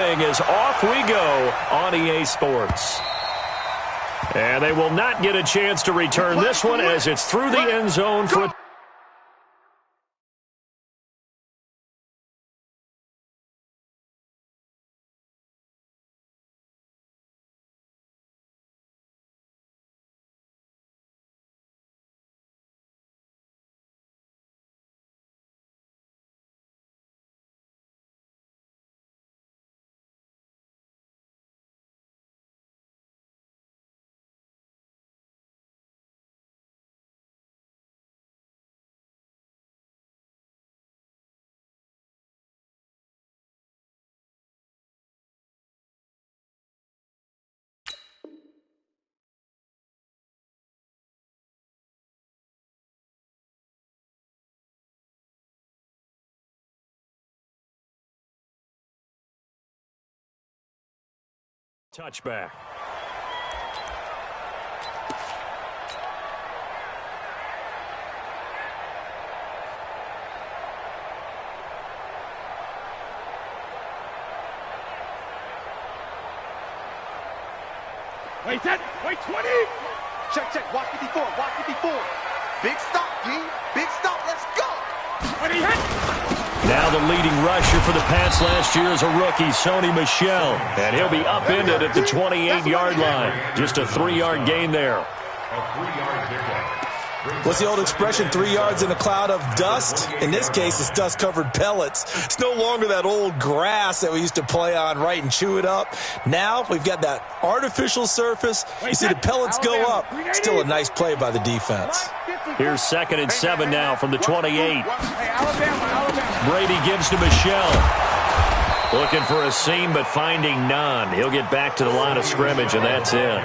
Is off we go on EA Sports. And they will not get a chance to return this one as it's through the end zone for a touchback. Wait 10, wait 20. Check, watch 54, watch 54. Big stop, G. Big stop, let's go. 20 hit. Now the leading rusher for the Pats last year is a rookie, Sony Michel. And he'll be upended at the 28-yard line. Just a 3-yard gain there. A 3-yard pickup. What's the old expression, 3 yards in a cloud of dust? In this case, it's dust-covered pellets. It's no longer that old grass that we used to play on, right, and chew it up. Now we've got that artificial surface. You see the pellets go up. Still a nice play by the defense. Here's 2nd and 7 now from the 28. Brady gives to Michel. Looking for a seam, but finding none. He'll get back to the line of scrimmage, and that's it.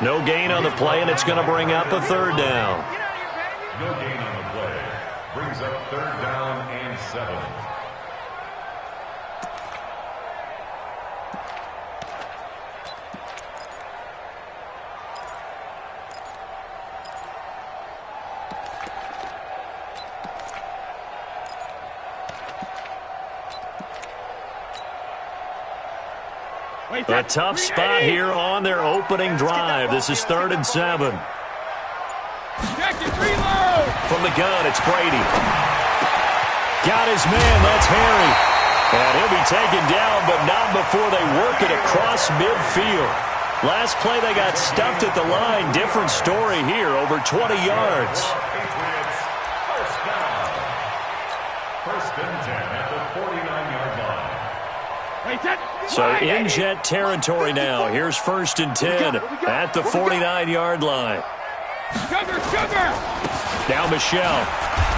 No gain on the play, and it's going to bring up a 3rd down. No gain on the play. Brings up 3rd down and 7. A tough spot here on their opening drive. This is 3rd and 7. From the gun, it's Brady. Got his man, that's Harry. And he'll be taken down, but not before they work it across midfield. Last play, they got stuffed at the line. Different story here, over 20 yards. First down. 1st and 10 at the 49-yard line. So in Jet territory now. Here's 1st and 10 at the 49-yard line. Now Michel.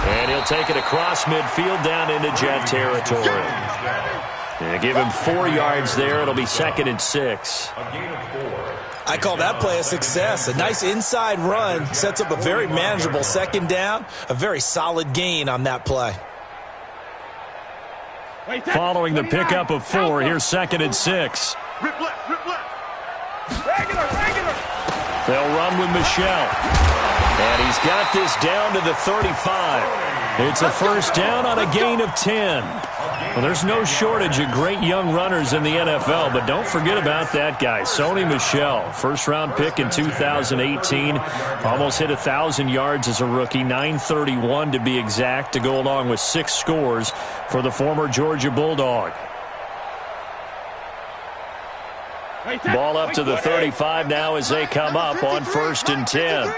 And he'll take it across midfield down into Jet territory. And give him 4 yards there. It'll be 2nd and 6. A gain of 4. I call that play a success. A nice inside run sets up a very manageable 2nd down. A very solid gain on that play. Following the pickup of 4, here's 2nd and 6. Rip left, rip left. Regular. They'll run with Michel. And he's got this down to the 35. It's a 1st down on a gain of 10. Well, there's no shortage of great young runners in the NFL, but don't forget about that guy, Sony Michel. 1st-round pick in 2018. Almost hit 1,000 yards as a rookie, 931 to be exact, to go along with 6 scores for the former Georgia Bulldog. Ball up to the 35 now as they come up on 1st and 10.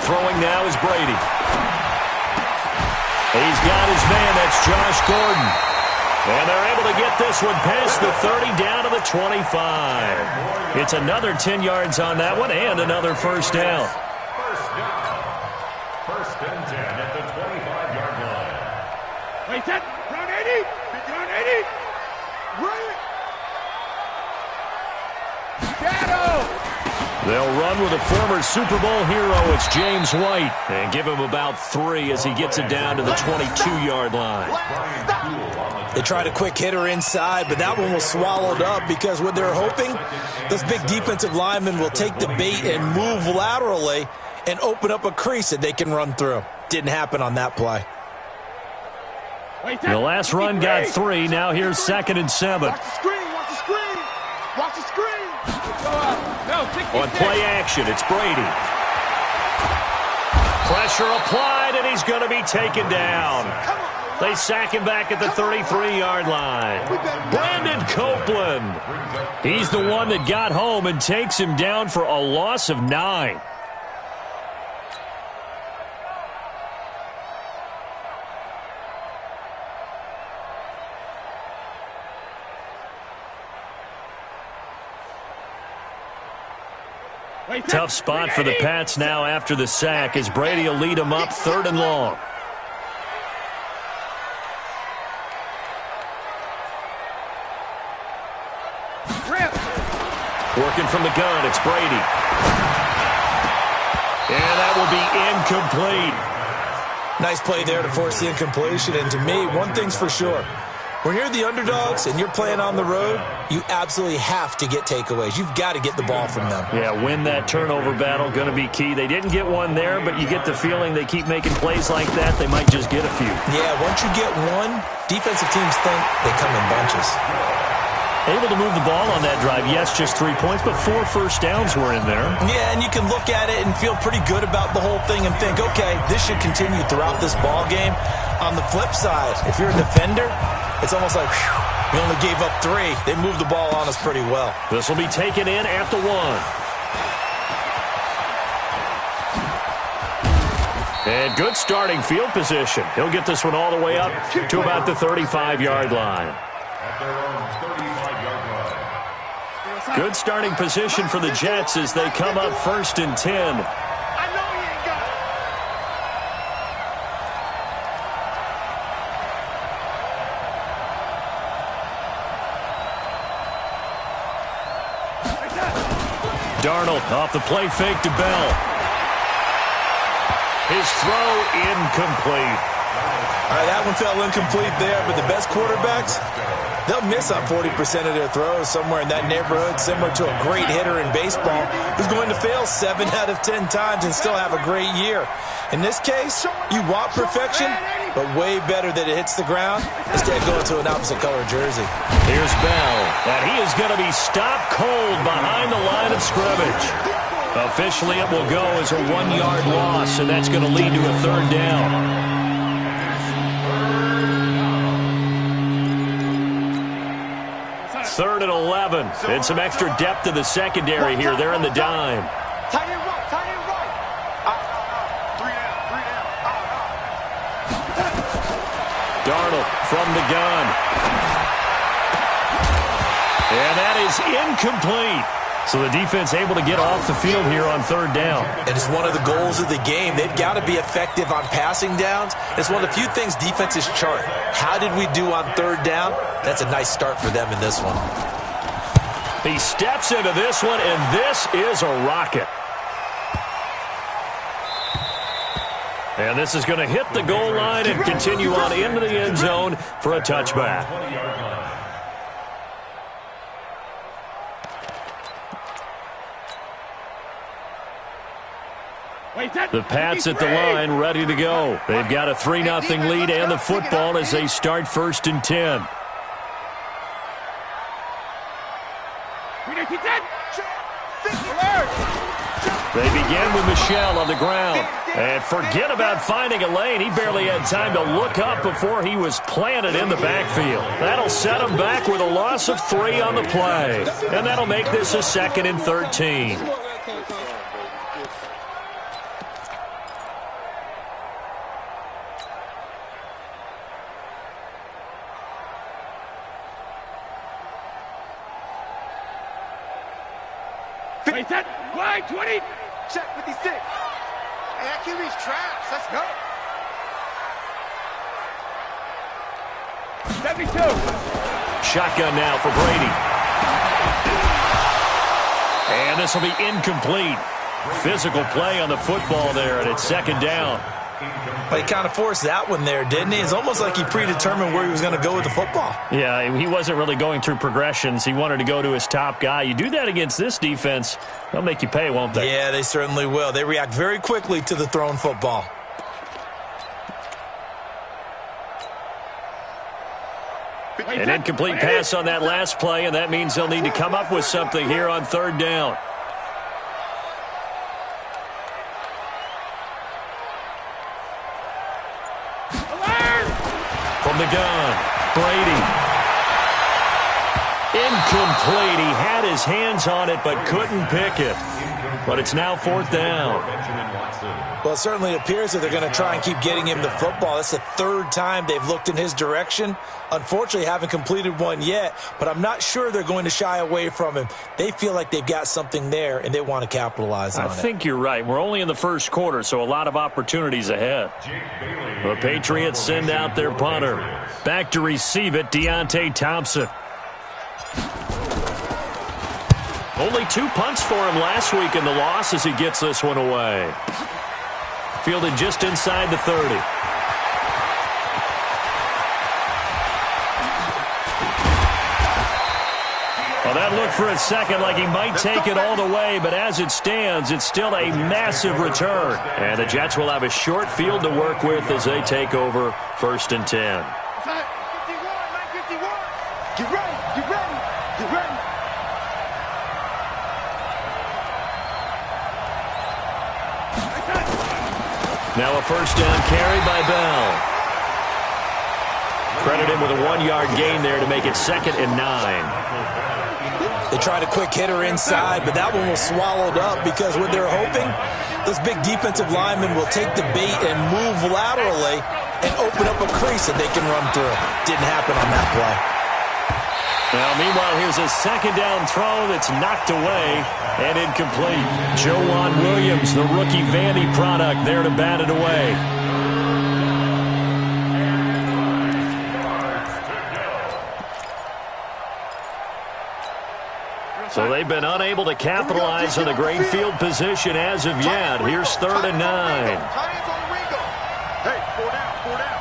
Throwing now is Brady. He's got his man, that's Josh Gordon. And they're able to get this one past the 30 down to the 25. It's another 10 yards on that one and another 1st down. 1st and 10 at the 25-yard line. Wait, set. Round 80. Round 80. Right. Shadow. They'll run with a former Super Bowl hero. It's James White. And give him about 3 as he gets it down to the 22-yard line. They tried a quick hitter inside, but that one was swallowed up because what they're hoping, those big defensive linemen will take the bait and move laterally and open up a crease that they can run through. Didn't happen on that play. The last run got 3. Now here's 2nd and 7. Watch the screen, watch the screen. Watch the screen. On play action, it's Brady. Pressure applied, and he's going to be taken down. They sack him back at the 33-yard line. Brandon Copeland. He's the one that got home and takes him down for a loss of 9. Tough spot for the Pats now after the sack as Brady will lead them up 3rd and long. Working from the gun, it's Brady. And that will be incomplete. Nice play there to force the incompletion. And to me, one thing's for sure. When you're the underdogs and you're playing on the road, you absolutely have to get takeaways. You've got to get the ball from them. Yeah, win that turnover battle, going to be key. They didn't get one there, but you get the feeling they keep making plays like that, they might just get a few. Yeah, once you get one, defensive teams think they come in bunches. Able to move the ball on that drive. Yes, just 3 points, but 4 first downs were in there. Yeah, and you can look at it and feel pretty good about the whole thing and think, okay, this should continue throughout this ball game. On the flip side, if you're a defender, it's almost like, whew, we only gave up 3. They moved the ball on us pretty well. This will be taken in at the 1. And good starting field position. He'll get this one all the way up to about the 35-yard line. Good starting position for the Jets as they come up 1st and 10. I know he ain't got it. Darnold off the play fake to Bell. His throw incomplete. All right, that one fell incomplete there, but the best quarterbacks, they'll miss on 40% of their throws somewhere in that neighborhood, similar to a great hitter in baseball who's going to fail 7 out of 10 times and still have a great year. In this case, you want perfection, but way better that it hits the ground instead of going to an opposite color jersey. Here's Bell, and he is going to be stopped cold behind the line of scrimmage. Officially, it will go as a 1-yard loss, and that's going to lead to a 3rd down. 3rd and 11. And some extra depth to the secondary here. They're in the dime. Tie it right, tie it right. 3 down, 3 down. Darnold from the gun. And that is incomplete. So the defense able to get off the field here on 3rd down. And it's one of the goals of the game. They've got to be effective on passing downs. It's one of the few things defenses chart. How did we do on 3rd down? That's a nice start for them in this one. He steps into this one, and this is a rocket. And this is going to hit the goal line and continue on into the end zone for a touchback. The Pats at the line, ready to go. They've got a 3-0 lead and the football as they start 1st and 10. They begin with Michel on the ground. And forget about finding a lane. He barely had time to look up before he was planted in the backfield. That'll set him back with a loss of 3 on the play. And that'll make this a 2nd and 13. Wide 20. Check 56. Hey, that QB's trash. Let's go. 72. Shotgun now for Brady. And this will be incomplete. Physical play on the football there, and it's 2nd down. But he kind of forced that one there, didn't he? It's almost like he predetermined where he was going to go with the football. Yeah, he wasn't really going through progressions. He wanted to go to his top guy. You do that against this defense, they'll make you pay, won't they? Yeah, they certainly will. They react very quickly to the thrown football. An incomplete pass on that last play, and that means they'll need to come up with something here on third down. From the gun, Brady. Incomplete. He had his hands on it but couldn't pick it. But it's now fourth down. Well, it certainly appears that they're going to try and keep getting him the football. That's the third time they've looked in his direction. Unfortunately, haven't completed one yet, but I'm not sure they're going to shy away from him. They feel like they've got something there, and they want to capitalize on it. I think you're right. We're only in the first quarter, so a lot of opportunities ahead. The Patriots send out their punter. Back to receive it, Deontay Thompson. Only 2 punts for him last week in the loss as he gets this one away. Fielded just inside the 30. Well, that looked for a second like he might take it all the way, but as it stands, it's still a massive return. And the Jets will have a short field to work with as they take over 1st and 10. 951, 951. Get ready, get ready, get ready. Now a first down carry by Bell. Credit him with a 1-yard gain there to make it 2nd and 9. They tried a quick hitter inside, but that one was swallowed up because what they're hoping, those big defensive linemen will take the bait and move laterally and open up a crease that they can run through. Didn't happen on that play. Now, meanwhile, here's a 2nd down throw that's knocked away and incomplete. Joejuan Williams, the rookie Vandy product, there to bat it away. So they've been unable to capitalize on a great field position as of yet. Here's 3rd and 9. Hey, 4 down, 4 down.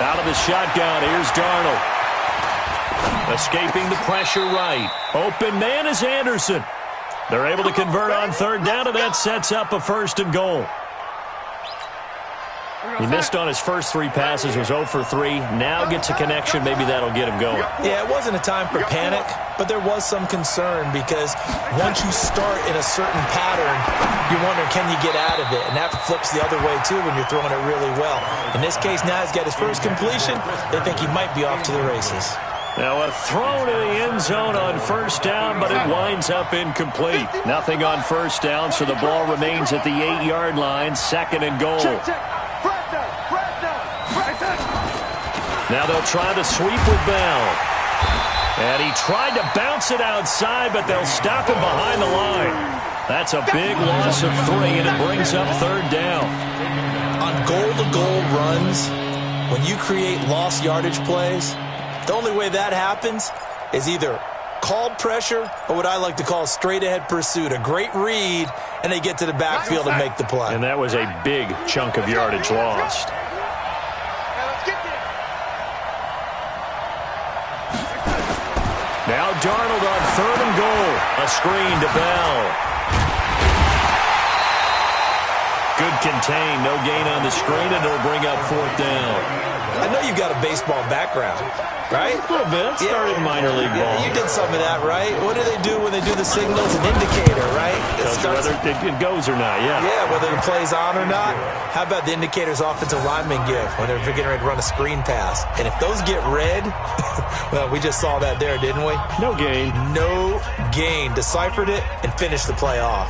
Out of the shotgun, here's Darnold. Escaping the pressure right. Open man is Anderson. They're able to convert on 3rd down, and that sets up a 1st and goal. He missed on his first 3 passes, was 0 for 3. Now gets a connection. Maybe that'll get him going. Yeah, it wasn't a time for panic, but there was some concern because once you start in a certain pattern, you're wondering, can you get out of it? And that flips the other way, too, when you're throwing it really well. In this case, now he's got his first completion. They think he might be off to the races. Now a throw to the end zone on 1st down, but it winds up incomplete. Nothing on 1st down, so the ball remains at the 8-yard line, 2nd and goal. Now they'll try the sweep with Bell. And he tried to bounce it outside, but they'll stop him behind the line. That's a big loss of 3, and it brings up 3rd down. On goal-to-goal runs, when you create lost yardage plays, the only way that happens is either called pressure or what I like to call straight-ahead pursuit. A great read, and they get to the backfield and make the play. And that was a big chunk of yardage lost. Now Darnold on 3rd and goal. A screen to Bell. Good contain. No gain on the screen, and it'll bring up 4th down. I know you've got a baseball background, right? A little bit. Started in minor league ball. Yeah, you did some of that, right? What do they do when they do the signals? An indicator, right? Whether it goes or not, yeah. Yeah, whether the play's on or not. How about the indicators offensive linemen give when they're getting ready to run a screen pass? And if those get red, well, we just saw that there, didn't we? No gain. No gain. Deciphered it and finished the play off.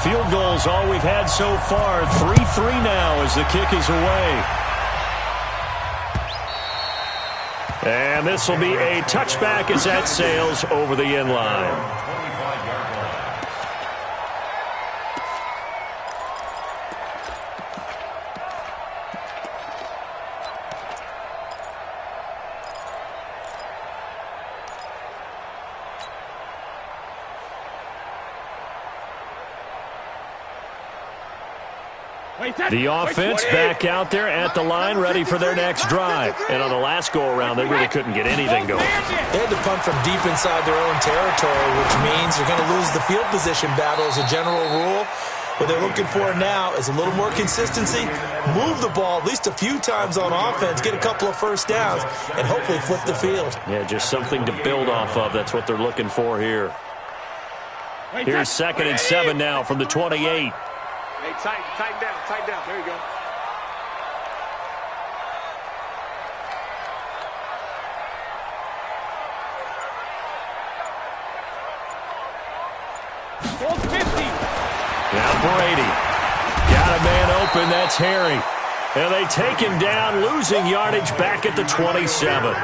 Field goals all we've had so far. 3-3 now as the kick is away. And this will be a touchback as that sails over the end line. The offense back out there at the line, ready for their next drive. And on the last go-around, they really couldn't get anything going. They had to punt from deep inside their own territory, which means you're going to lose the field position battle as a general rule. What they're looking for now is a little more consistency, move the ball at least a few times on offense, get a couple of first downs, and hopefully flip the field. Yeah, just something to build off of. That's what they're looking for here. Here's 2nd and 7 now from the 28. Hey, tighten down. There you go. Now Brady. Got a man open. That's Harry. And they take him down, losing yardage back at the 27.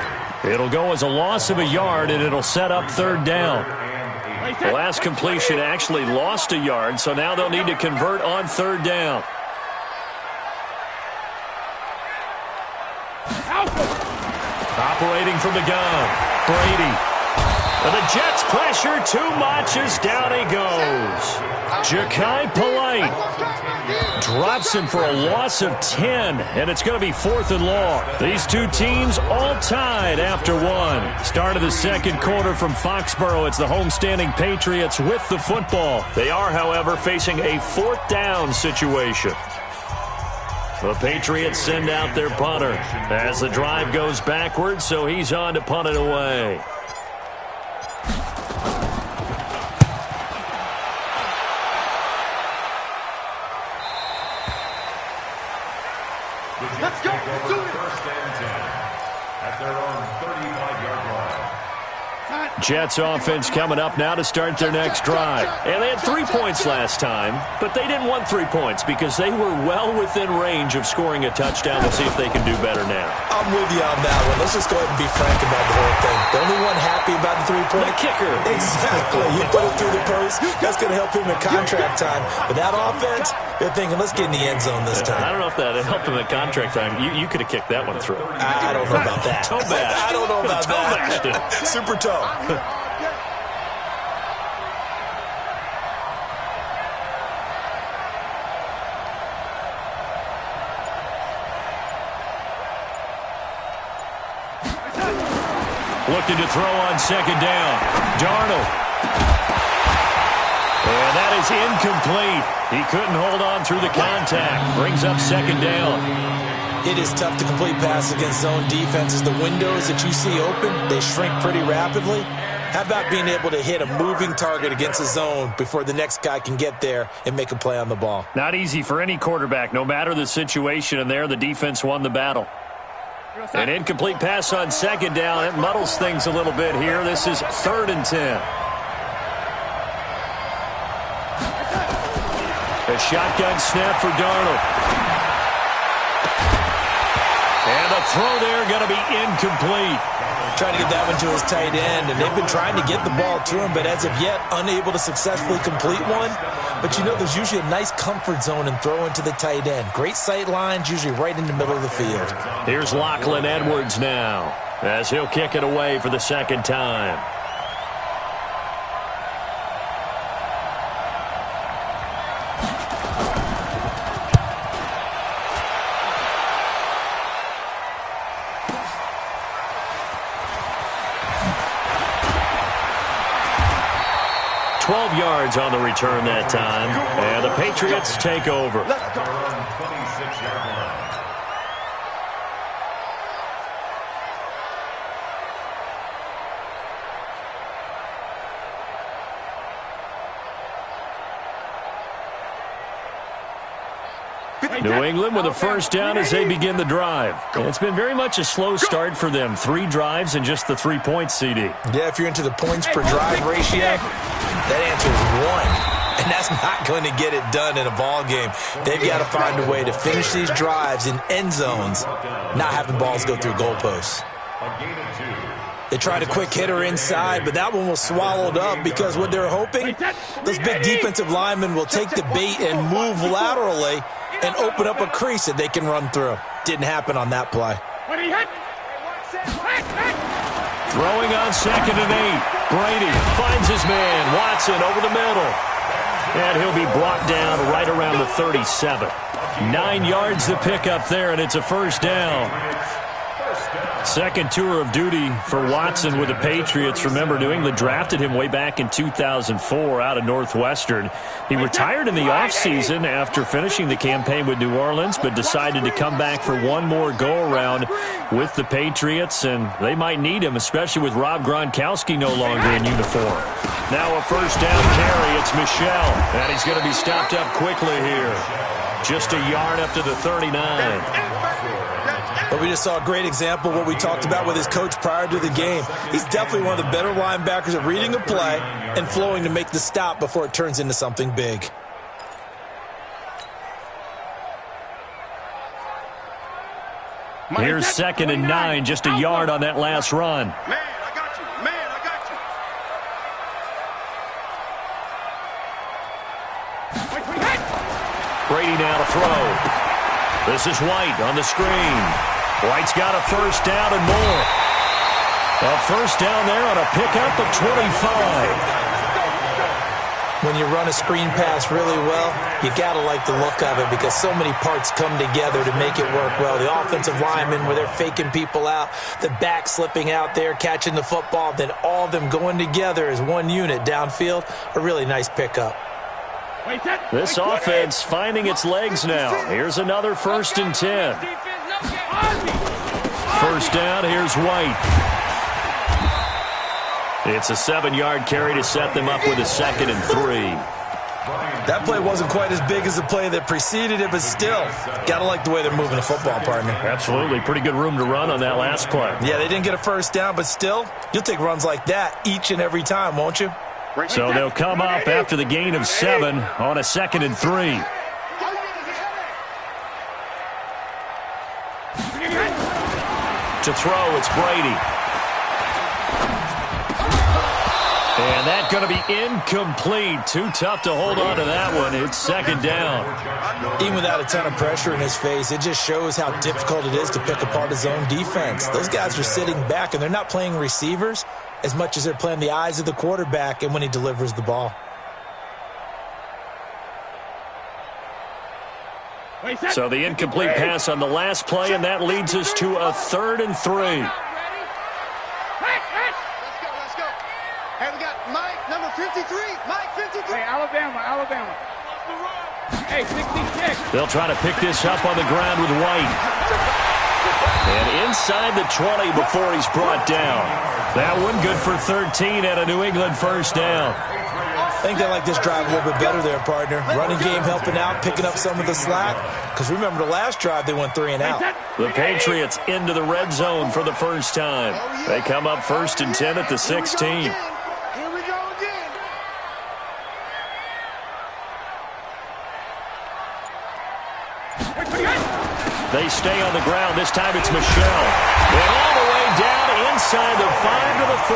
It'll go as a loss of a yard, and it'll set up 3rd down. The last completion actually lost a yard, so now they'll need to convert on 3rd down. Operating from the gun, Brady. And the Jets pressure too much as down he goes. Ja'Kai Polite drops him for a loss of 10, and it's going to be 4th and long. These two teams all tied after one. Start of the second quarter from Foxborough. It's the homestanding Patriots with the football. They are, however, facing a 4th down situation. The Patriots send out their punter as the drive goes backwards, so he's on to punt it away. Let's go. Do it. 1st and 10 at their own 35-yard line. Jets offense coming up now to start their next drive. And they had 3 points last time, but they didn't want 3 points because they were well within range of scoring a touchdown. We'll see if they can do better now. I'm with you on that one. Let's just go ahead and be frank about the whole thing. The only one happy about the 3-point. The kicker. Exactly. You put it through the post. That's going to help him in contract time. But that offense, they're thinking, let's get in the end zone this time. I don't know if that helped him at contract time. You could have kicked that one through. I don't know about that. Toe bash. I don't know about that. Super toe. 'Looking to throw on 2nd down. Darnold. And that is incomplete. He couldn't hold on through the contact. Brings up 2nd down. It is tough to complete passes against zone defenses. The windows that you see open, they shrink pretty rapidly. How about being able to hit a moving target against a zone before the next guy can get there and make a play on the ball? Not easy for any quarterback, no matter the situation, and there the defense won the battle. An incomplete pass on 2nd down. It muddles things a little bit here. This is 3rd and 10. A shotgun snap for Darnold. And the throw there going to be incomplete. Trying to get that one to his tight end, and they've been trying to get the ball to him, but as of yet, unable to successfully complete one. But you know, there's usually a nice comfort zone and throw into the tight end. Great sight lines, usually right in the middle of the field. Here's Lachlan Edwards now, as he'll kick it away for the 2nd time. Yards on the return that time, and the Patriots take over. Let's go. 26-yard line. New England with a 1st down as they begin the drive. And it's been very much a slow start for them. 3 drives and just the 3 points, CD. Yeah, if you're into the points per drive ratio, that answer is 1. And that's not going to get it done in a ball game. They've got to find a way to finish these drives in end zones, not having balls go through goalposts. They tried a quick hitter inside, but that one was swallowed up because what they're hoping, those big defensive linemen will take the bait and move laterally and open up a crease that they can run through. Didn't happen on that play. Throwing on 2nd and 8. Brady finds his man. Watson Watson over the middle. And he'll be brought down right around the 37. 9 yards to pick up there, and it's a first down. Second tour of duty for Watson with the Patriots. Remember, New England drafted him way back in 2004 out of Northwestern. He retired in the offseason after finishing the campaign with New Orleans, but decided to come back for one more go-around with the Patriots, and they might need him, especially with Rob Gronkowski no longer in uniform. Now a first down carry. It's Michel, and he's going to be stopped up quickly here. Just a yard up to the 39. But we just saw a great example of what we talked about with his coach prior to the game. He's definitely one of the better linebackers at reading a play and flowing to make the stop before it turns into something big. Here's 2nd and 9, just a yard on that last run. Man, I got you. Man, I got you. Brady now to throw. This is White on the screen. White's got a first down and more. A first down there on a pickup of 25. When you run a screen pass really well, you got to like the look of it because so many parts come together to make it work well. The offensive linemen, where they're faking people out, the back slipping out there, catching the football, then all of them going together as one unit downfield. A really nice pickup. This offense finding its legs now. Here's another 1st and 10. First down, here's White. It's a 7-yard carry to set them up with a 2nd and 3. That play wasn't quite as big as the play that preceded it, but still, got to like the way they're moving the football, partner. Absolutely. Pretty good room to run on that last play. Yeah, they didn't get a first down, but still, you'll take runs like that each and every time, won't you? So they'll come up after the gain of 7 on a 2nd and 3. To throw, it's Brady. And that's going to be incomplete. Too tough to hold on to that one. It's 2nd down. Even without a ton of pressure in his face, it just shows how difficult it is to pick apart his own defense. Those guys are sitting back, and they're not playing receivers as much as they're playing the eyes of the quarterback and when he delivers the ball. So the incomplete pass on the last play, and that leads us to a 3rd and 3. Let's go. Hey, we got Mike, number 53. Mike, 53. Hey, Alabama. Hey, 66. They'll try to pick this up on the ground with White. And inside the 20 before he's brought down. That one good for 13 and a New England first down. I think they like this drive a little bit better there, partner. Running game helping out, picking up some of the slack. Because remember the last drive, they went 3 and out. The Patriots into the red zone for the first time. They come up 1st and 10 at the 16. Here we go again. They stay on the ground. This time it's Michel. And all the way down inside the 5 to the 4.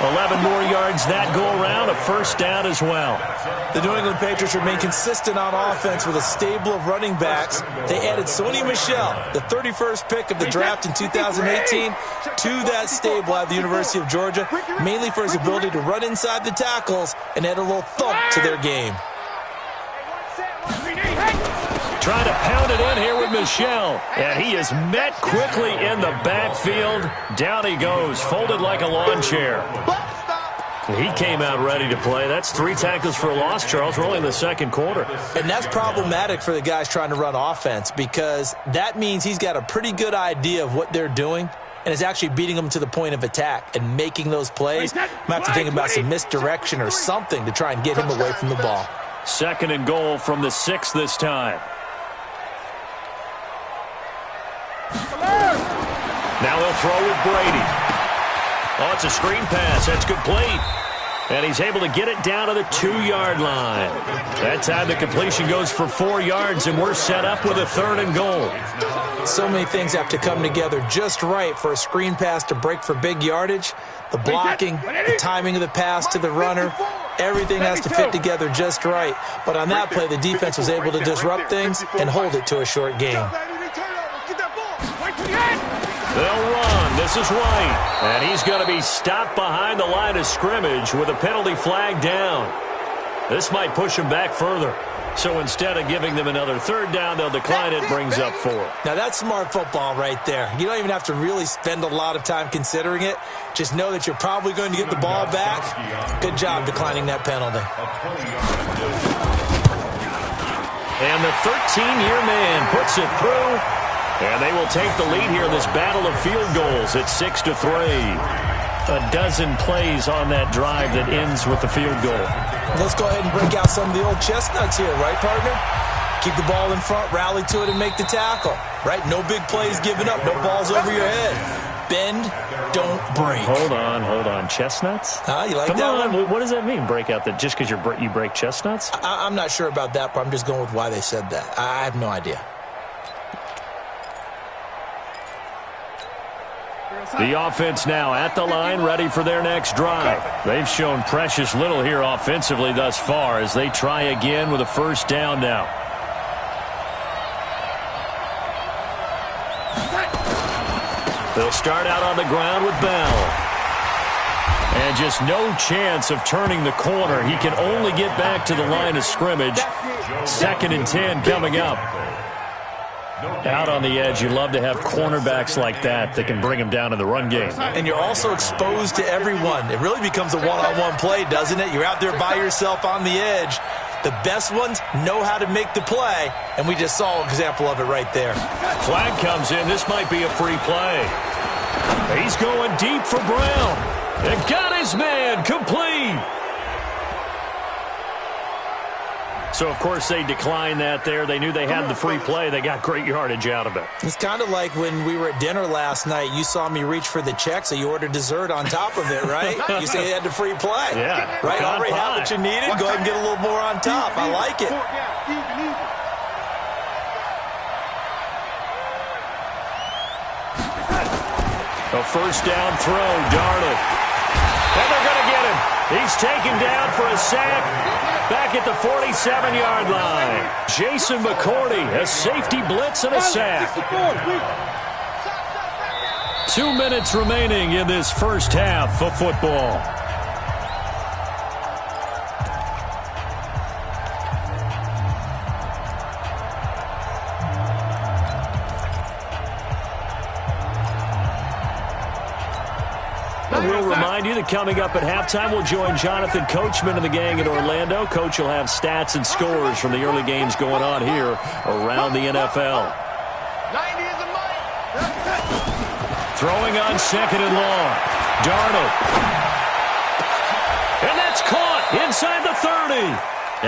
11 more yards that go around, a first down as well. The New England Patriots remain consistent on offense with a stable of running backs. They added Sony Michel, the 31st pick of the draft in 2018, to that stable at the University of Georgia, mainly for his ability to run inside the tackles and add a little thump to their game. Trying to pound it in here with Michel. And he is met quickly in the backfield. Down he goes, folded like a lawn chair. He came out ready to play. That's 3 tackles for a loss, Charles. We're only in the 2nd quarter. And that's problematic for the guys trying to run offense because that means he's got a pretty good idea of what they're doing and is actually beating them to the point of attack and making those plays. Might have to think about some misdirection or something to try and get him away from the ball. 2nd and goal from the 6 this time. Now he'll throw with Brady. Oh, it's a screen pass. That's complete. And he's able to get it down to the 2-yard line. That time the completion goes for 4 yards, and we're set up with a 3rd and goal. So many things have to come together just right for a screen pass to break for big yardage. The blocking, the timing of the pass to the runner, everything has to fit together just right. But on that play, the defense was able to disrupt things and hold it to a short game. They'll run. This is White. And he's going to be stopped behind the line of scrimmage with a penalty flag down. This might push him back further. So instead of giving them another third down, they'll decline it, brings up 4. Now, that's smart football right there. You don't even have to really spend a lot of time considering it. Just know that you're probably going to get the ball back. Good job declining that penalty. And the 13-year man puts it through. And they will take the lead here in this battle of field goals at 6-3. A dozen plays on that drive that ends with the field goal. Let's go ahead and break out some of the old chestnuts here, right, partner? Keep the ball in front, rally to it, and make the tackle, right? No big plays given up, no balls over your head. Bend, don't break. Hold on. Chestnuts? You like Come that on. one? What does that mean, break out? Just because you break chestnuts? I'm not sure about that, but I'm just going with why they said that. I have no idea. The offense now at the line, ready for their next drive. They've shown precious little here offensively thus far as they try again with a first down now. They'll start out on the ground with Bell. And just no chance of turning the corner. He can only get back to the line of scrimmage. 2nd and 10 coming up. Out on the edge, you love to have cornerbacks like that can bring them down in the run game. And you're also exposed to everyone. It really becomes a one-on-one play, doesn't it? You're out there by yourself on the edge. The best ones know how to make the play, and we just saw an example of it right there. Flag comes in. This might be a free play. He's going deep for Brown. And got his man complete. So, of course, they declined that there. They knew they had the free play. They got great yardage out of it. It's kind of like when we were at dinner last night. You saw me reach for the check, so you ordered dessert on top of it, right? You say you had the free play. Yeah. Right? Already have what you needed. Go ahead and get a little more on top. I like it. A first down throw, Darnold. And they're going to get him. He's taken down for a sack. Back at the 47-yard line. Jason McCourty, a safety blitz and a sack. 2 minutes remaining in this first half of football. We'll remind you that coming up at halftime, we'll join Jonathan Coachman and the gang in Orlando. Coach will have stats and scores from the early games going on here around the NFL. Throwing on 2nd and long. Darnold. And that's caught inside the 30.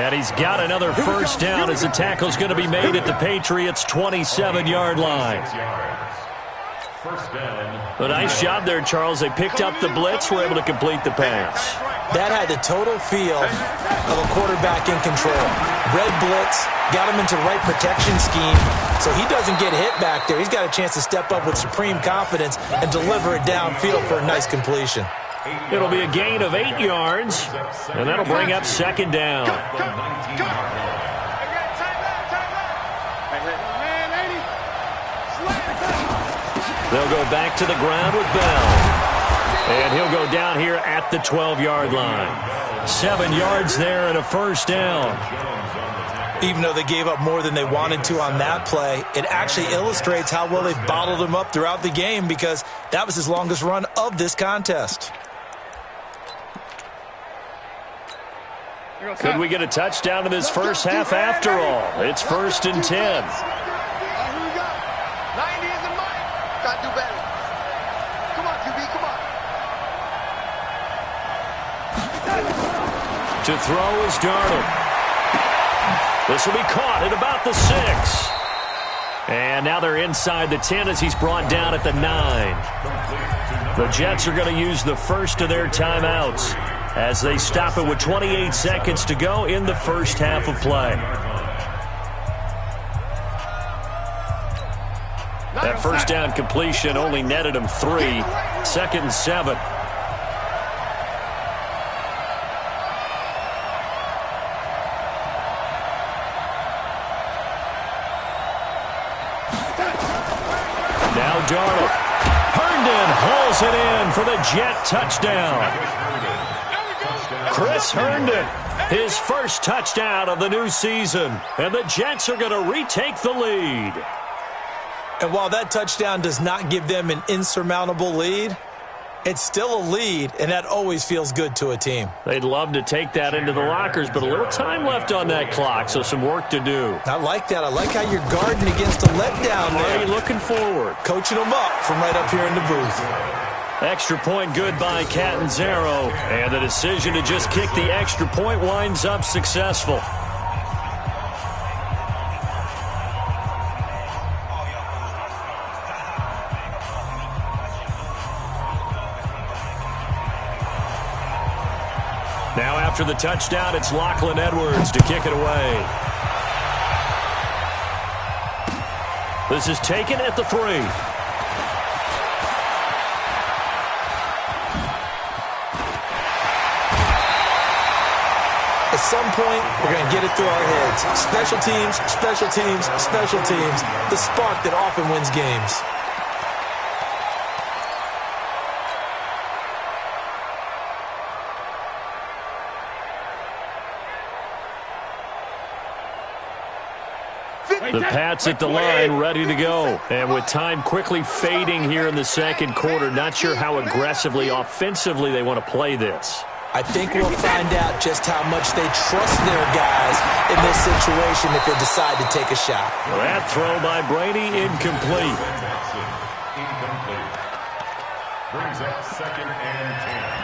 And he's got another first down as the tackle's going to be made at the Patriots' 27-yard line. A nice job there, Charles. They picked up the blitz, were able to complete the pass. That had the total feel of a quarterback in control. Red blitz, got him into right protection scheme, so he doesn't get hit back there. He's got a chance to step up with supreme confidence and deliver it downfield for a nice completion. It'll be a gain of 8 yards, and that'll bring up 2nd down. They'll go back to the ground with Bell. And he'll go down here at the 12-yard line. 7 yards there and a first down. Even though they gave up more than they wanted to on that play, it actually illustrates how well they've bottled him up throughout the game because that was his longest run of this contest. Could we get a touchdown in this first half after all? It's 1st and 10. Gotta do better. Come on, QB, come on. To throw is Darnold. This will be caught at about the 6. And now they're inside the 10 as he's brought down at the 9. The Jets are going to use the first of their timeouts as they stop it with 28 seconds to go in the first half of play. That first down completion only netted him 3. 2nd and 7. Now Darnold. in, hauls it in for the Jet touchdown. Chris Herndon, his first touchdown of the new season. And the Jets are going to retake the lead. And while that touchdown does not give them an insurmountable lead, it's still a lead, and that always feels good to a team. They'd love to take that into the lockers, but a little time left on that clock, so some work to do. I like that. I like how you're guarding against a letdown there. Already looking forward. Coaching them up from right up here in the booth. Extra point good by Catanzaro, and the decision to just kick the extra point winds up successful. Now after the touchdown, it's Lachlan Edwards to kick it away. This is taken at the 3. At some point, we're going to get it through our heads. Special teams, special teams, special teams. The spark that often wins games. The Pats at the line, ready to go. And with time quickly fading here in the second quarter, not sure how aggressively, offensively they want to play this. I think we'll find out just how much they trust their guys in this situation if they decide to take a shot. Well, that throw by Brady, incomplete. Incomplete. Brings up 2nd and 10.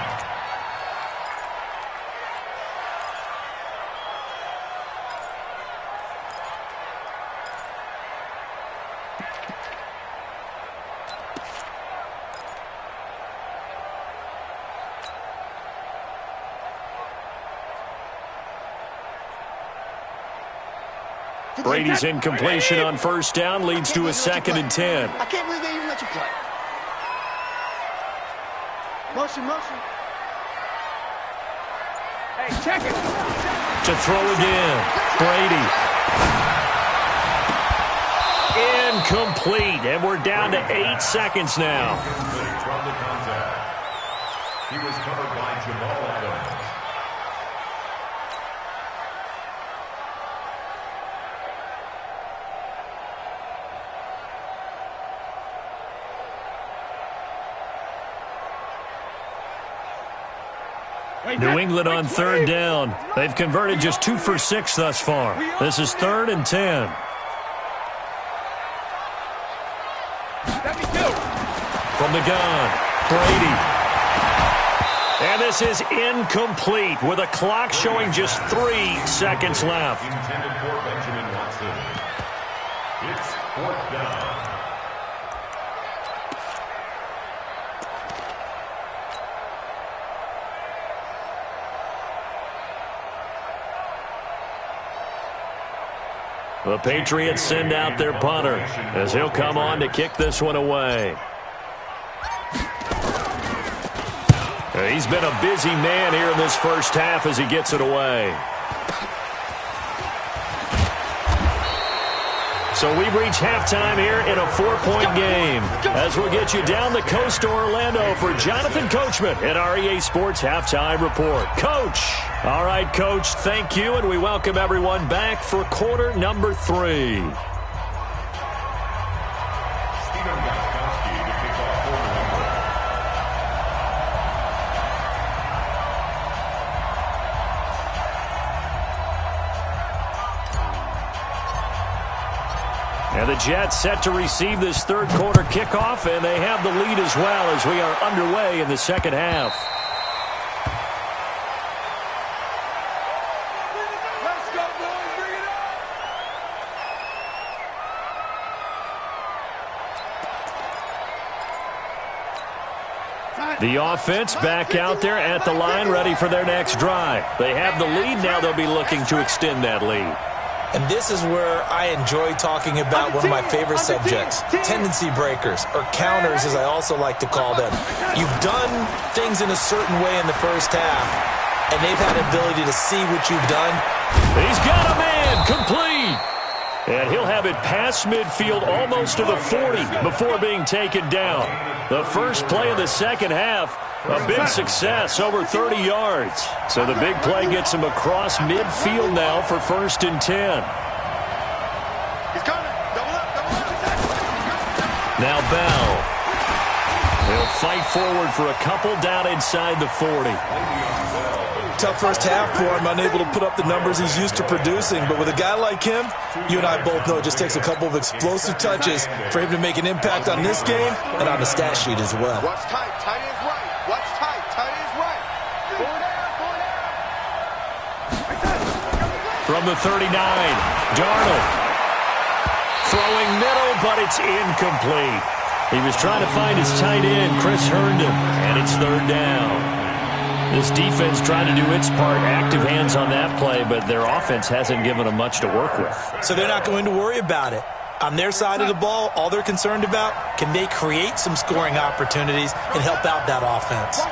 Brady's incompletion on first down leads to a 2nd and 10. I can't believe they even let you play. Motion, motion. Hey, check it. To throw again. Brady. Incomplete. And we're down to 8 seconds now. From the contact. He was covered by Jamal Adams. New England on 3rd down. They've converted just 2 for 6 thus far. This is 3rd and 10. From the gun, Brady. And this is incomplete with a clock showing just 3 seconds left. Intended for Benjamin Watson. It's 4th down. The Patriots send out their punter as he'll come on to kick this one away. He's been a busy man here in this first half as he gets it away. So we've reached halftime here in a 4-point game. As we'll get you down the coast to Orlando for Jonathan Coachman at our EA Sports Halftime Report. Coach. All right, Coach, thank you, and we welcome everyone back for quarter number 3. And the Jets set to receive this third quarter kickoff, and they have the lead as well as we are underway in the second half. Let's go, boys. Bring it up. The offense back out there at the line, ready for their next drive. They have the lead. Now they'll be looking to extend that lead. And this is where I enjoy talking about one of my favorite subjects, tendency breakers, or counters as I also like to call them. You've done things in a certain way in the first half, and they've had the ability to see what you've done. He's got a man, complete. And he'll have it past midfield almost to the 40 before being taken down. The first play of the second half, a big success, over 30 yards. So the big play gets him across midfield now for 1st and 10. He's coming. Double up. Now Bell. He'll fight forward for a couple down inside the 40. Tough first half for him, unable to put up the numbers he's used to producing. But with a guy like him, you and I both know it just takes a couple of explosive touches for him to make an impact on this game and on the stat sheet as well. Watch tight. Tight ends right. Watch tight. Tight ends right. From the 39, Darnold. Throwing middle, but it's incomplete. He was trying to find his tight end, Chris Herndon, and it's 3rd down. This defense trying to do its part, active hands on that play, but their offense hasn't given them much to work with. So they're not going to worry about it. On their side of the ball, all they're concerned about, can they create some scoring opportunities and help out that offense?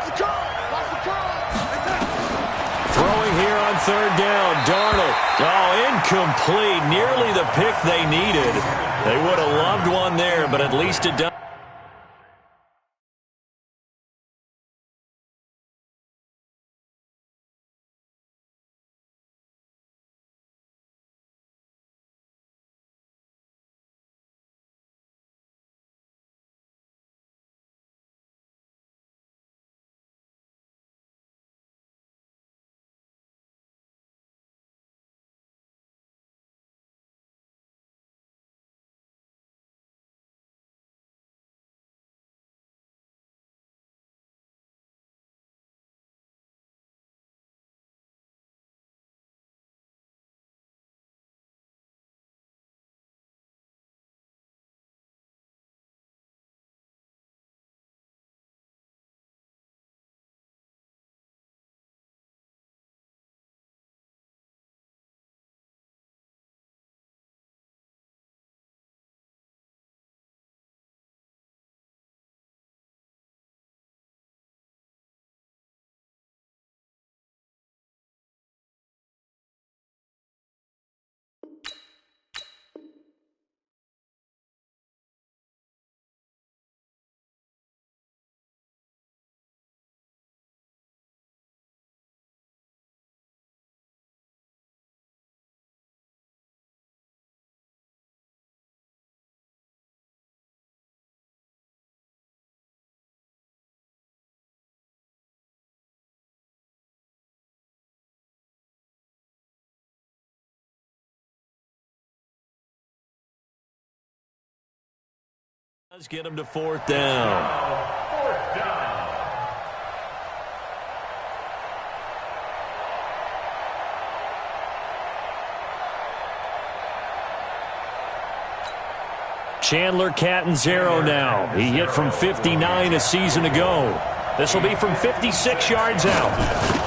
Throwing here on 3rd down, Darnold. Oh, incomplete. Nearly the pick they needed. They would have loved one there, but at least it does. Let's get him to 4th down. 4th down. Chandler Catanzaro now. He hit from 59 a season ago. This will be from 56 yards out.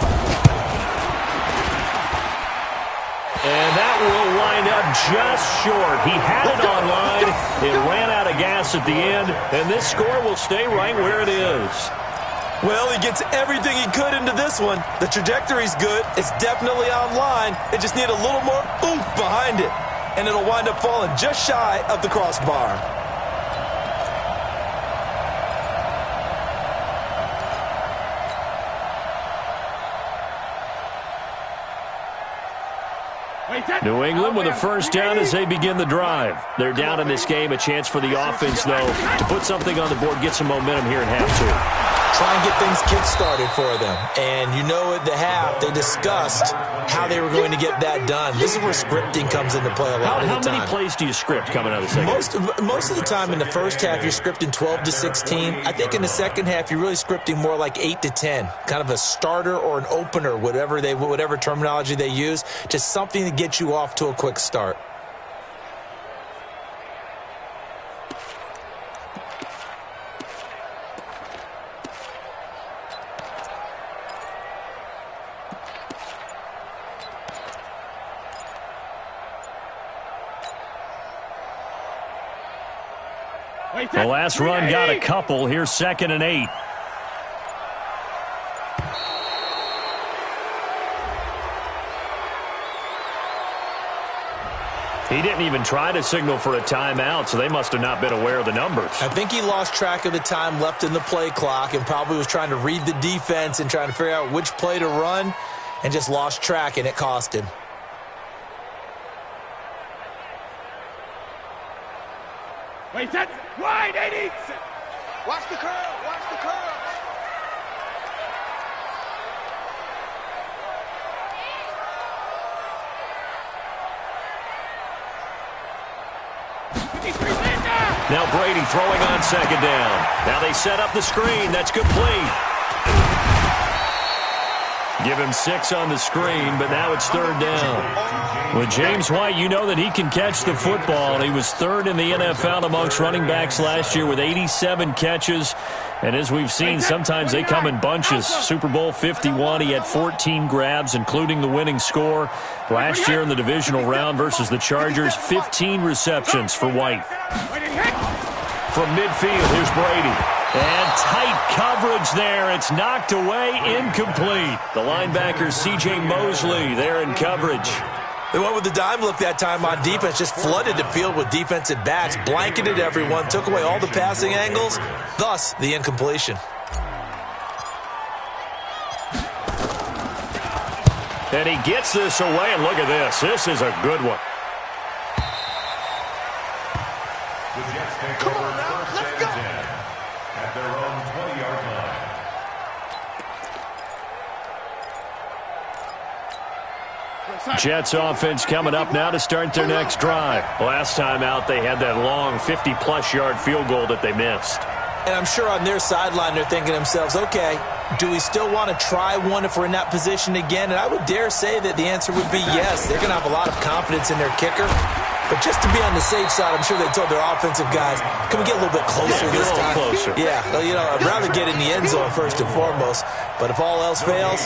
And that will wind up just short. He had it on line. It ran out of gas at the end, and this score will stay right where it is. Well, he gets everything he could into this one. The trajectory's good. It's definitely on line. It just needs a little more oomph behind it, and it'll wind up falling just shy of the crossbar. New England with a 1st down as they begin the drive. They're down in this game. A chance for the offense, though, to put something on the board, get some momentum here in half 2. Try and get things kick-started for them. And you know at the half, they discussed how they were going to get that done. This is where scripting comes into play a lot of the time. How many plays do you script coming out of the second? Most of the time in the first half, you're scripting 12 to 16. I think in the second half, you're really scripting more like 8 to 10. Kind of a starter or an opener, whatever terminology they use. Just something to get you off to a quick start. The last run got a couple. Here's 2nd and 8. He didn't even try to signal for a timeout, so they must have not been aware of the numbers. I think he lost track of the time left in the play clock and probably was trying to read the defense and trying to figure out which play to run and just lost track, and it cost him. Wait, set, wide, 80. Watch the curl, watch the curl. Now Brady throwing on second down. Now they set up the screen. That's complete. Give him 6 on the screen, but now it's third down. With James White, you know that he can catch the football. He was third in the NFL amongst running backs last year with 87 catches. And as we've seen, sometimes they come in bunches. Super Bowl 51, he had 14 grabs, including the winning score. Last year in the divisional round versus the Chargers, 15 receptions for White. From midfield, here's Brady. And tight coverage there. It's knocked away, incomplete. The linebacker, C.J. Mosley, there in coverage. They went with the dime look that time on defense, just flooded the field with defensive backs, blanketed everyone, took away all the passing angles, thus the incompletion. And he gets this away, and look at this. This is a good one. The Jets take over first and 10 at their own 20-yard line. Jets offense coming up now to start their next drive. Last time out, they had that long 50-plus yard field goal that they missed. And I'm sure on their sideline they're thinking to themselves, okay, do we still want to try one if we're in that position again? And I would dare say that the answer would be yes. They're going to have a lot of confidence in their kicker. But just to be on the safe side, I'm sure they told their offensive guys, can we get a little bit closer this time? Closer. Yeah, well, you know, I'd rather get in the end zone first and foremost. But if all else fails,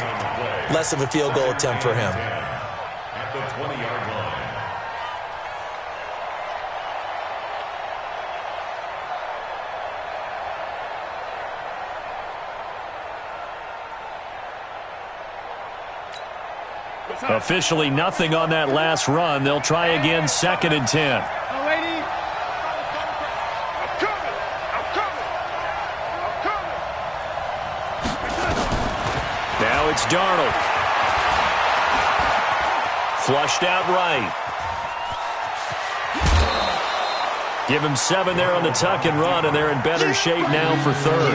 less of a field goal attempt for him. At the 20-yard line. Officially nothing on that last run. They'll try again, second and 10. I'm coming. Now it's Darnold. Flushed out right. Give him 7 there on the tuck and run, and they're in better shape now for third.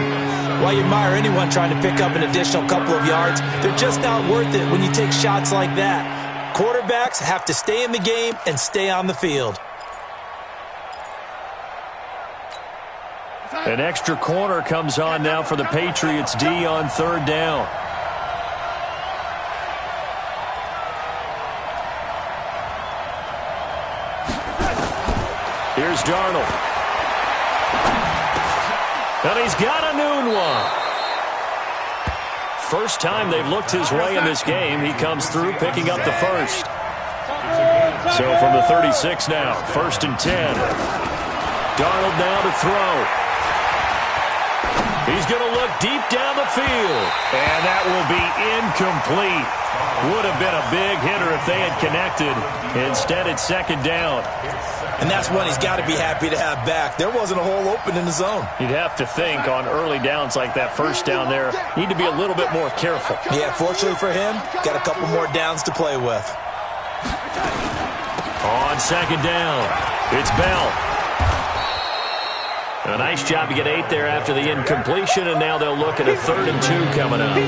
While you admire anyone trying to pick up an additional couple of yards, they're just not worth it when you take shots like that. Quarterbacks have to stay in the game and stay on the field. An extra corner comes on now for the Patriots D on third down. Here's Darnold. And he's got a noon one. First time they've looked his way in this game. He comes through picking up the first. So from the 36 now, first and 10. Darnold now to throw. He's going to look deep down the field. And that will be incomplete. Would have been a big hitter if they had connected. Instead, it's second down. And that's one he's got to be happy to have back. There wasn't a hole open in the zone. You'd have to think on early downs like that first down there, need to be a little bit more careful. Yeah, fortunately for him, got a couple more downs to play with. On second down, it's Bell. A nice job to get 8 there after the incompletion, and now they'll look at a 3rd and 2 coming up.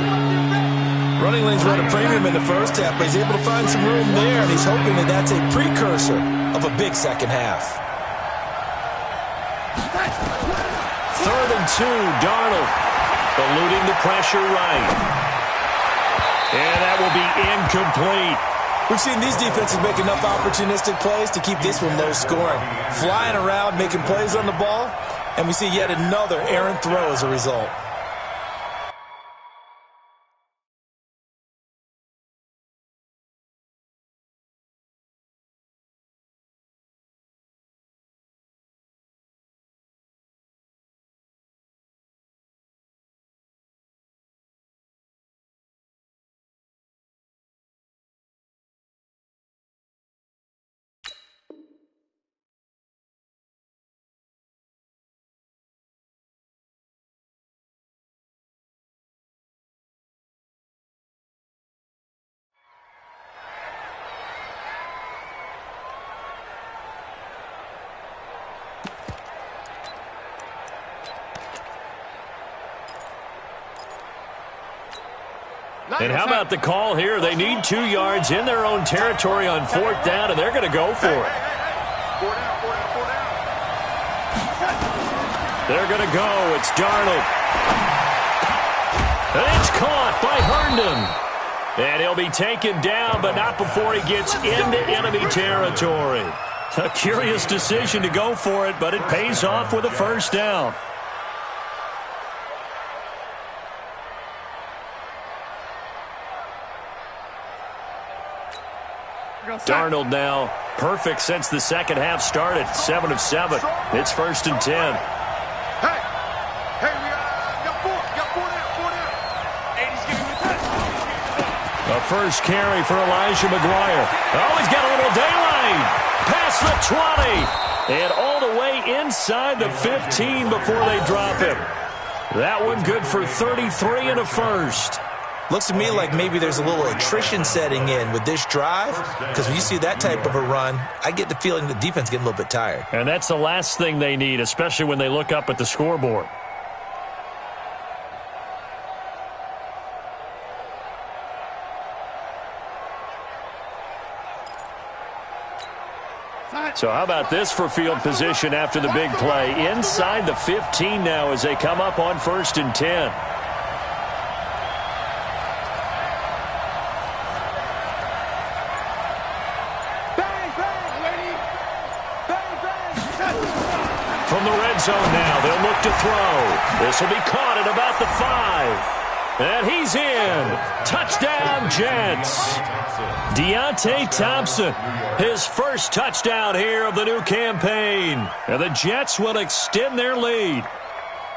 Running lanes run a premium in the first half, but he's able to find some room there, and he's hoping that that's a precursor of a big second half. 3rd and 2, Darnold eluding the pressure right. And that will be incomplete. We've seen these defenses make enough opportunistic plays to keep this one low scoring. Flying around, making plays on the ball, and we see yet another errant throw as a result. And how about the call here? They need 2 yards in their own territory on 4th down, and they're going to go for it. 4 down, 4 down, 4 down. They're going to go. It's Darnold. And it's caught by Herndon. And he'll be taken down, but not before he gets into enemy territory. A curious decision to go for it, but it pays off with a 1st down. Darnold now perfect since the second half started. 7 of 7. It's 1st and 10. Hey, we got 4 down, 4 down. 80's giving me the A first carry for Elijah McGuire. Oh, he's got a little daylight. Past the 20. And all the way inside the 15 before they drop him. That one good for 33 and a 1st. Looks to me like maybe there's a little attrition setting in with this drive, because when you see that type of a run, I get the feeling the defense getting a little bit tired. And that's the last thing they need, especially when they look up at the scoreboard. So how about this for field position after the big play? Inside the 15 now as they come up on 1st and 10. From the red zone now, they'll look to throw. This will be caught at about the 5. And he's in. Touchdown, Jets. Deontay Thompson, his first touchdown here of the new campaign. And the Jets will extend their lead.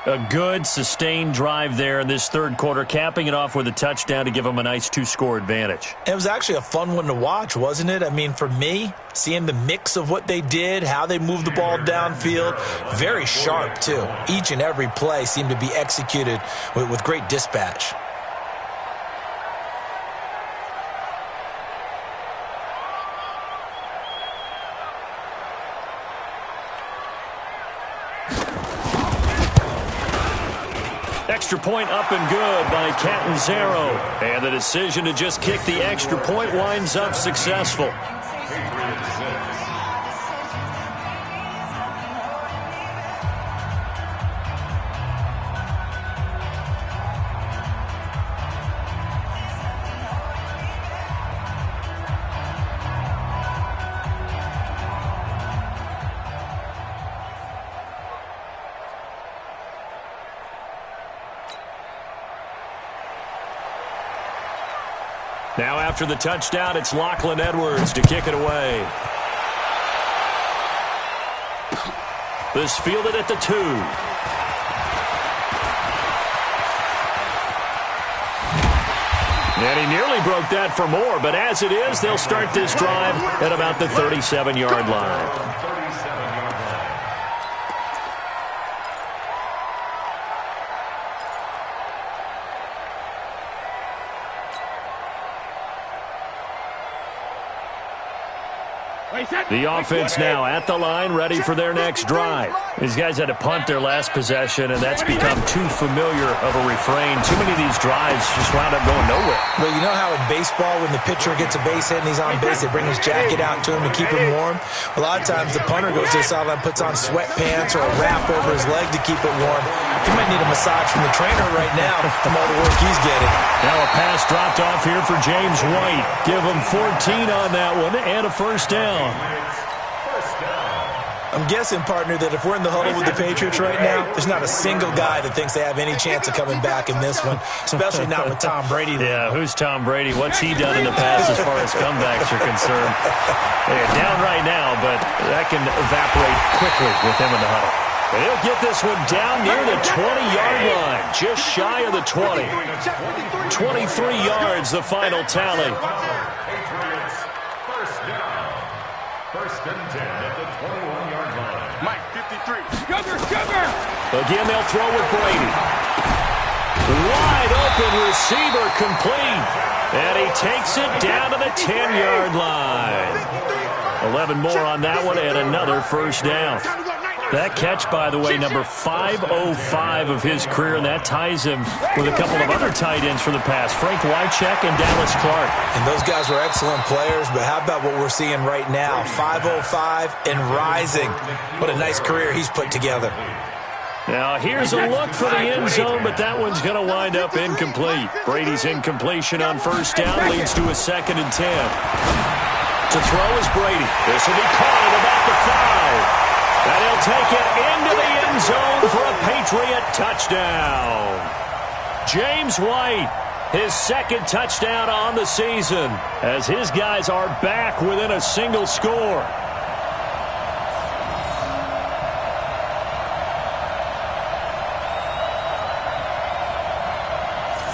A good, sustained drive there in this 3rd quarter, capping it off with a touchdown to give them a nice 2-score advantage. It was actually a fun one to watch, wasn't it? I mean, for me, seeing the mix of what they did, how they moved the ball downfield, very sharp, too. Each and every play seemed to be executed with great dispatch. Extra point up and good by Catanzaro. And the decision to just kick the extra point winds up successful. Now after the touchdown, it's Lachlan Edwards to kick it away. This fielded at the 2. And he nearly broke that for more, but as it is, they'll start this drive at about the 37-yard line. The offense now at the line, ready for their next drive. These guys had to punt their last possession, and that's become too familiar of a refrain. Too many of these drives just wound up going nowhere. Well, you know how in baseball, when the pitcher gets a base hit and he's on base, they bring his jacket out to him to keep him warm? A lot of times the punter goes to the sideline, puts on sweatpants or a wrap over his leg to keep it warm. He might need a massage from the trainer right now from all the work he's getting. Now a pass dropped off here for James White. Give him 14 on that one and a 1st down. I'm guessing, partner, that if we're in the huddle with the Patriots right now, there's not a single guy that thinks they have any chance of coming back in this one, especially not with Tom Brady. Yeah, who's Tom Brady? What's he done in the past as far as comebacks are concerned? They're down right now, but that can evaporate quickly with him in the huddle. And he'll get this one down near the 20-yard line, just shy of the 20. 23 yards, the final tally. Patriots, 1st down. 1st and 10 at the 21-yard line. Mike, 53. Sugar! Again, they'll throw with Brady. Wide open receiver complete. And he takes it down to the 10-yard line. 11 more on that one and another 1st down. That catch, by the way, number 505 of his career, and that ties him with a couple of other tight ends for the past, Frank Wycheck and Dallas Clark. And those guys were excellent players, but how about what we're seeing right now? 505 and rising. What a nice career he's put together. Now, here's a look for the end zone, but that one's going to wind up incomplete. Brady's incompletion on first down leads to a 2nd and 10. To throw is Brady. This will be caught at about the 5. And he'll take it into the end zone for a Patriot touchdown. James White, his 2nd touchdown on the season, as his guys are back within a single score.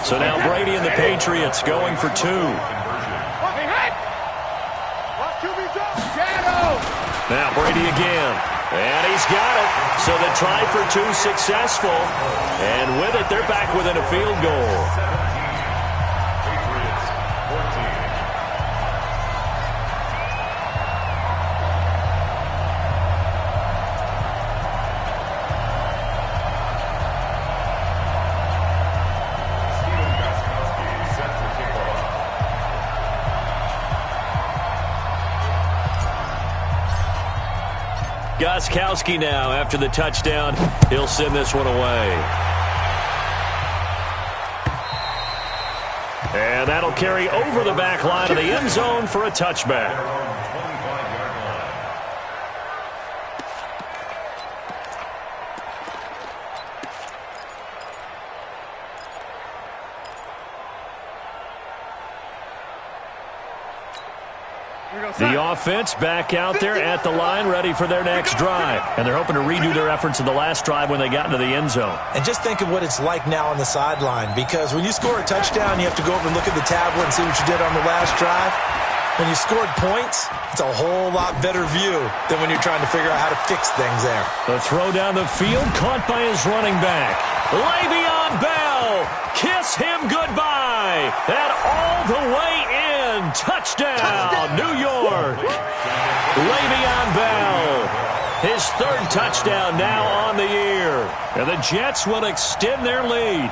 So now Brady and the Patriots going for 2. Now Brady again. And he's got it. So the try for 2 successful. And with it, they're back within a field goal. Gostkowski now after the touchdown. He'll send this one away. And that'll carry over the back line of the end zone for a touchback. The offense back out there at the line, ready for their next drive. And they're hoping to redo their efforts in the last drive when they got into the end zone. And just think of what it's like now on the sideline, because when you score a touchdown, you have to go over and look at the tablet and see what you did on the last drive. When you scored points, it's a whole lot better view than when you're trying to figure out how to fix things there. The throw down the field, caught by his running back. Le'Veon Bell, kiss him goodbye. And all the way in, touchdown, New York. Le'Veon Bell, his 3rd touchdown now on the year. And the Jets will extend their lead.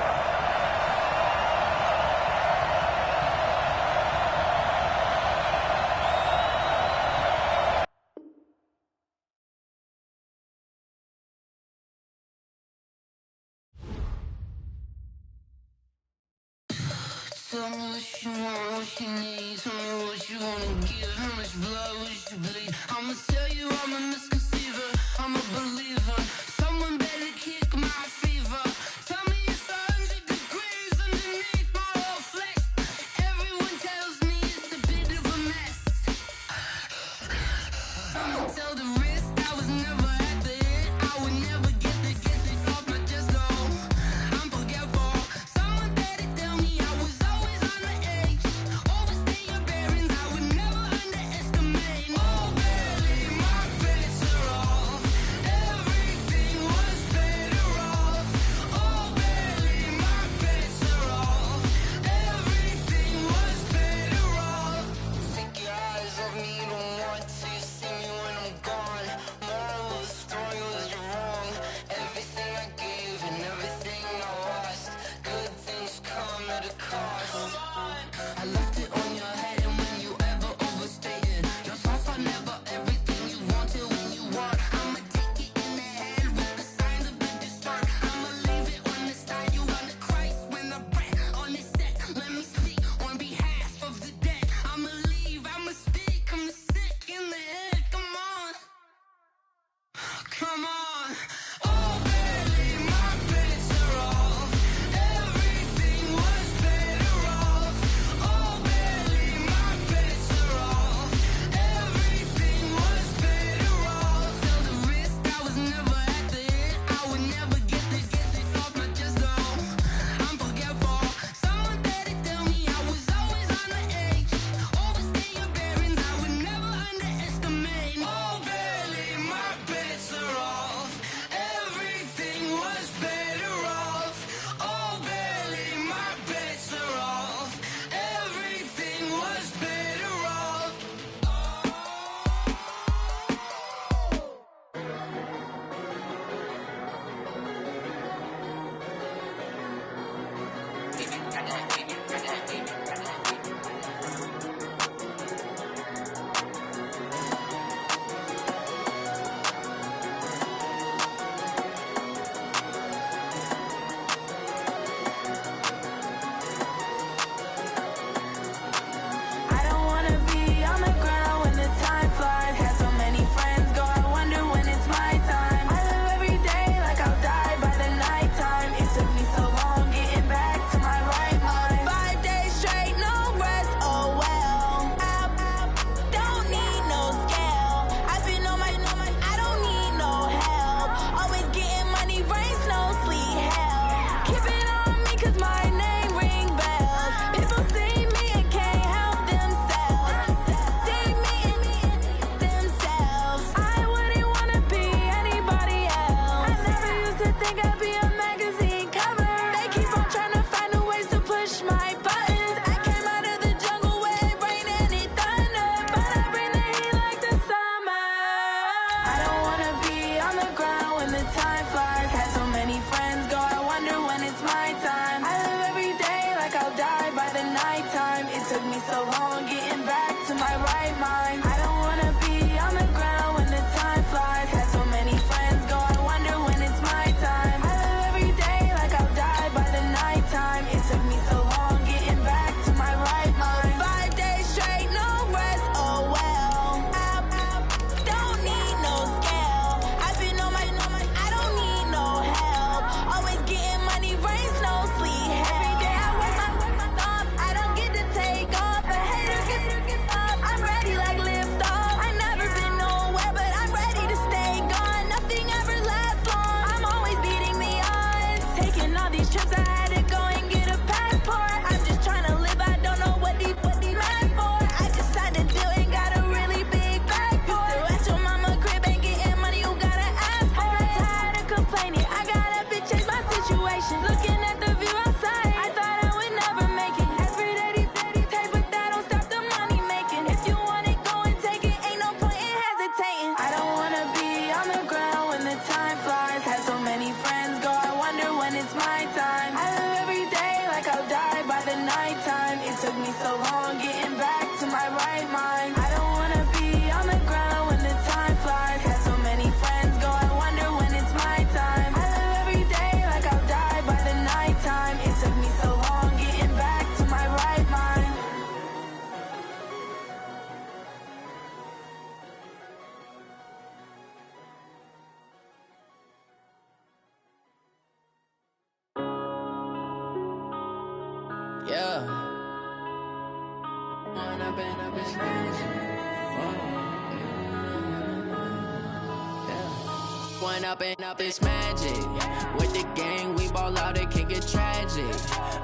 Tell me what you want, what you need. Tell me what you wanna give. How much blood would you bleed? I'ma tell you I'm a misconceiver. I'm a believer. Someone better kick my fever. Tell me it's 100 degrees underneath my whole flesh. Everyone tells me it's a bit of a mess. I'ma tell the wrist I was never at the end. I would never get this off my chest. Oh, I'm forgetful. Someone better tell me I was always on the edge. Overstay your bearings, I would never underestimate. Oh, barely, my bets are off. Everything mind. I don't wanna be on the ground when the time flies. Had so many friends go, I wonder when it's my time. I live every day like I'll die by the nighttime. It took me so long getting back to my right mind. 5 days straight, no rest, oh well. I don't need no scale. I've been on my, I don't need no help. Always getting money, rain, snow, sleet, every day I work my thumb. I don't get to take off. A hater get up. I'm ready like lift off. I never been nowhere, but I'm ready to stay gone. Nothing ever lasts long. I'm always beating the odds. Taking all these trips, I had to go and get a passport. I'm just trying to live. I don't know what these mad for. I just signed a deal and got a really big bag for it. Still at your mama crib ain't getting money, you gotta ask for it. Tired of complaining, I got up and changed my situation. Looking at the view outside, I thought I would never make it. Every day take, but that don't stop the money making. If you want it, go and take it. Ain't no point in hesitating. I don't wanna be on the ground when the time flies. Had so many friends go, I wonder when it's my time. I live every day like I'll die by the nighttime. It took me so long getting back to my right mind. I don't wanna be on the ground when the time flies. Had so many friends go, I wonder when it's my time. I live every day like I'll die by the nighttime. It took me so long getting back to my right mind. Yeah. When I've been up this When up it's magic. With the gang, we ball out, it can get tragic.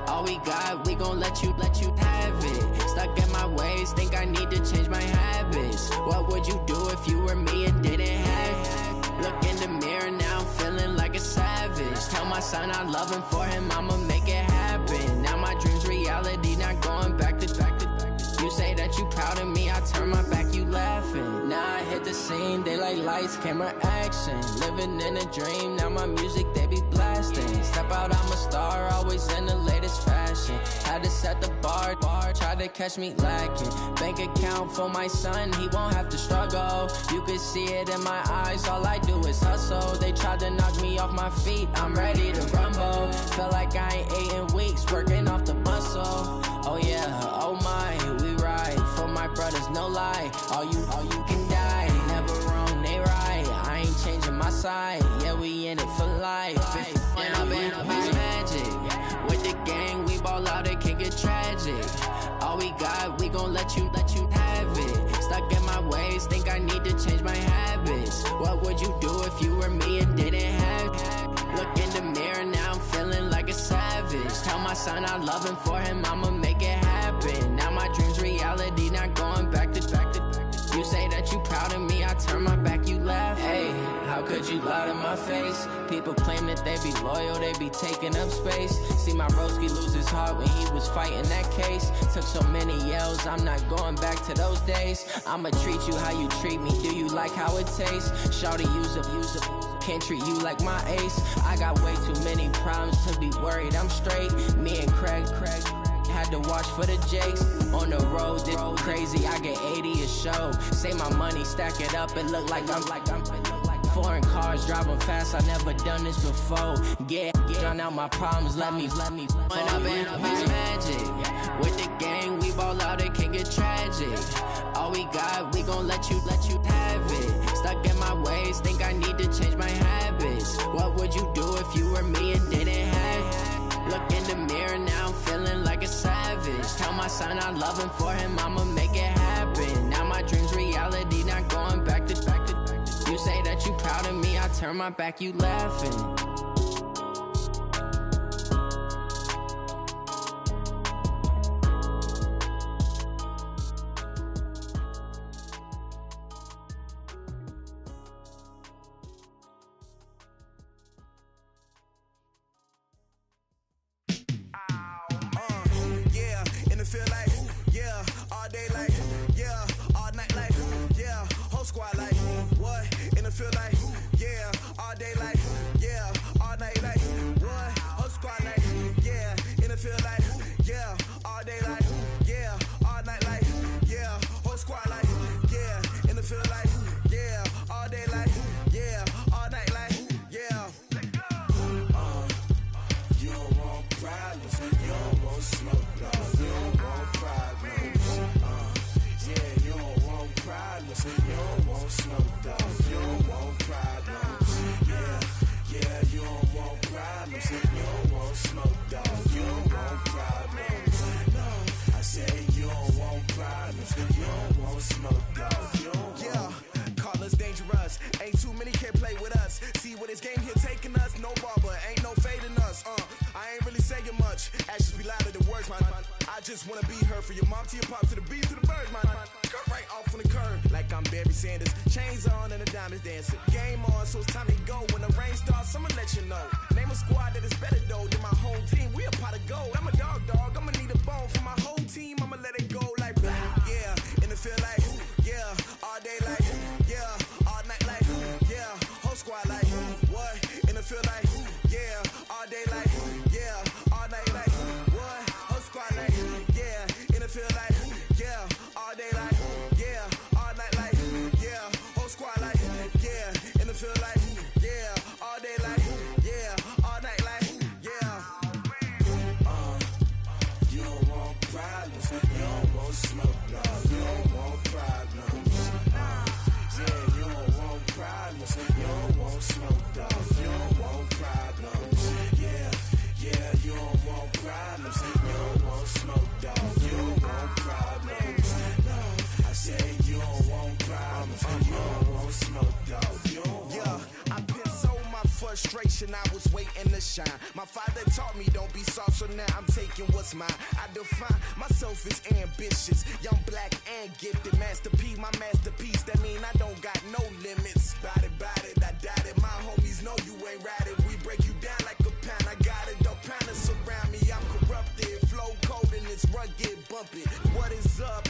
All we got, we gon' let you have it. Stuck in my ways, think I need to change my habits. What would you do if you were me and didn't have it? Look in the mirror now, I'm feeling like a savage. Tell my son I love him, for him I'ma make it happen. Now my dream's reality, not going back to. You say that you proud of me, I turn my back, you laughing. Now I hit the scene, they like lights, camera, action. Living in a dream, now my music, they be blasting. Step out, I'm a star, always in the latest fashion. Had to set the bar, try to catch me lacking. Bank account for my son, he won't have to struggle. You can see it in my eyes, all I do is hustle. They tried to knock me off my feet, I'm ready to rumble. Feel like I ain't ate in weeks, working off the muscle. Oh yeah, oh my, we ride for my brothers, no lie. All you can die, never wrong, they right. I ain't changing my side, yeah, we in it for life. When I've been up it's magic. With the gang, we ball out, it can get tragic. All we got, we gon' let you have it. Stuck in my ways, think I need to change my habits. What would you do if you were me and didn't have it? Look in the mirror now, I'm feeling like a savage. Tell my son I love him, for him I'ma make it happen. Now my dream's reality, not going back to. You say that you proud of me, I turn my back, you laugh. Hey, how could you lie to my face? People claim that they be loyal, they be taking up space. See my broski lose his heart when he was fighting that case. Took so many yells, I'm not going back to those days. I'ma treat you how you treat me, do you like how it tastes? Shawty, use up, can't treat you like my ace. I got way too many problems to be worried, I'm straight. Me and Craig had to watch for the Jakes. On the road, this crazy, I get 80 a show. Say my money, stack it up, it look like I'm foreign cars, driving fast, I never done this before. Get drown out my problems, let me. When I've been up it's magic. With the gang, we ball out, it can get tragic. All we got, we gon' let you have it. Stuck in my ways, think I need to change my habits. What would you do if you were me and didn't have it? Look in the mirror now, I'm feeling like a savage. Tell my son I love him, for him I'ma make it happen. Now my dream's reality, not going back to. You say that you proud of me, I turn my back, you laughing. Squad like what? In the field like yeah, all day like yeah, don't want smoke, dog. You don't Yeah, call us dangerous. Ain't too many can play with us. See where this game here taking us. No barber, ain't no fading us. I ain't really saying much. Actions be louder than words, man. I just wanna be heard. For your mom to your pop to the beat to the birds, man. Cut right off on the curb like I'm Barry Sanders. Chains on and the diamonds dancing. Game on, so it's time to go. When the rain starts, I'ma let you know. Name a squad that is better though than my home team. We a pot of gold. I'm a dog. I'ma need a bone for my whole team. I'ma let it go like yeah. In the field like yeah. All day like yeah. All night like yeah. Whole squad like what? In the field like yeah. All day like yeah. All night like what? Whole squad like yeah. In the field like yeah. All day like yeah. All night like yeah. Whole squad like yeah. In the field like yeah. All day like yeah. All night like yeah. You don't want problems. You don't want smoke, dog. You don't want problems. Yeah, you don't want problems. You don't want smoke, dog. You don't want problems. Yeah, you don't want problems. You don't want smoke, dog. You don't want problems. No, I said you don't want problems. You don't want smoke, dog. You don't want. I put so my frustration, I was waiting to shine. My father taught me don't be soft, so now I'm taking what's mine. I define myself as ambitious, young, black, and gifted. Master P, my masterpiece. That mean I don't got no limits. Bout it, I doubt it. My homies know you ain't ride it. We break you down like a pound. I got it, don't pound it surround me. I'm corrupted, flow cold and it's rugged, bump it. What is up?